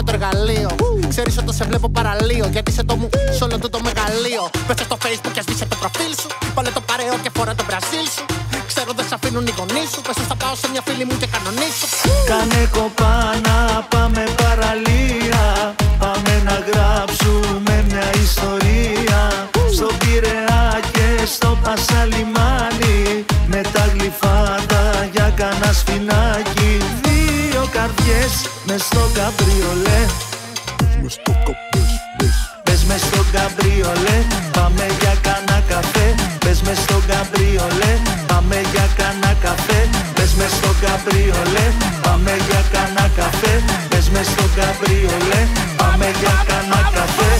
έβγαλε το εργαλείο. Ξέρεις όταν σε βλέπω παραλίο, γιατί σε το μου σ' όλο το μεγαλείο. Πες στο Facebook και σβήσε το προφίλ σου. Βάλε το παρέο και φορά το Μπραζίλ σου. Ξέρω δεν σ' αφήνουν οι γονείς σου. Πες θα πάω σε μια φίλη μου και κανονίσω. Κάνε κοπάνα, πάμε παραλία. Πάμε να γράψουμε μια ιστορία. Στο Πειραιά και στο Πασαλιμάνι, με τα γλυφάδα για κανένα σφινάκι. Δύο καρδιές μες στο καμπριολέ. Πες μες στο καμπριολέ, πάμε για κανένα καφέ. Πες μες στο καμπριολέ, πάμε για κανένα καφέ. Πες μες στο καμπριολέ, πάμε για κανένα καφέ. Πες μες στο καμπριολέ, πάμε για κανένα καφέ.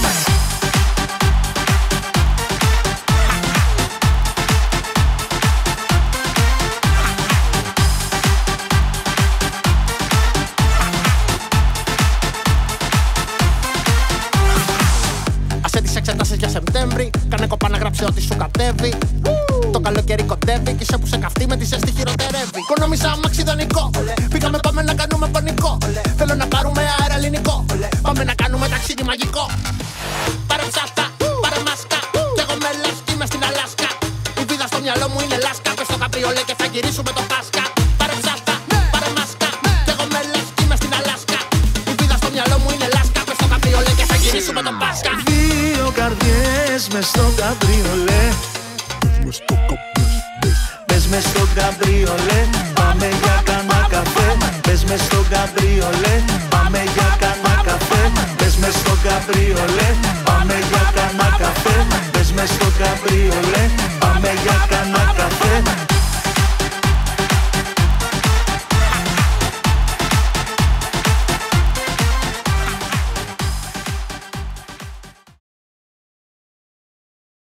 Άσε τις εξετάσεις για Σεπτέμβρη. Κάνε κοπά να γράψει ό,τι σου κατέβει. Το καλοκαίρι κοντεύει κι είσαι που σε καυτεί με τη ζέστη χειροτερεύει. Οικονομήσα αμάξι δανεικό. Πήγαμε πάμε να κάνουμε πανικό. Θέλω να πάρουμε αέρα ελληνικό. Πάμε να κάνουμε ταξίδι μαγικό. Πάρε ψάστα, πάρε μάσκα. Κι εγώ με λες κι είμαι στην Αλάσκα. Η βίδα στο μυαλό μου είναι λάσκα. Πες στο καμπριολέ και θα γυρίσουμε το Πάσκα. Πάρε ψάστα, πάρε μάσκα. Κι εγώ με λες κι είμαι στην Αλάσκα. Η βίδα στο μυαλό μου είναι λάσκα. Πες στο καμπριολέ και θα γυρίσουμε το Πάσκα. Δύο καρδιές μες στο καμπριολέ. Πες μες στο καμπριολέ, πάμε για κανένα καφέ. Πες μες στο καμπριολέ, πάμε για κανένα καφέ. Πες μες στο καμπριολέ, πάμε για κανένα καφέ. Πες μες στο καμπριολέ, πάμε για κανένα καφέ.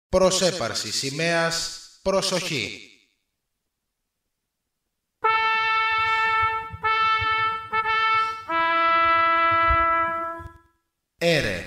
Προς έπαρση σημαίας, προσοχή. Έρε.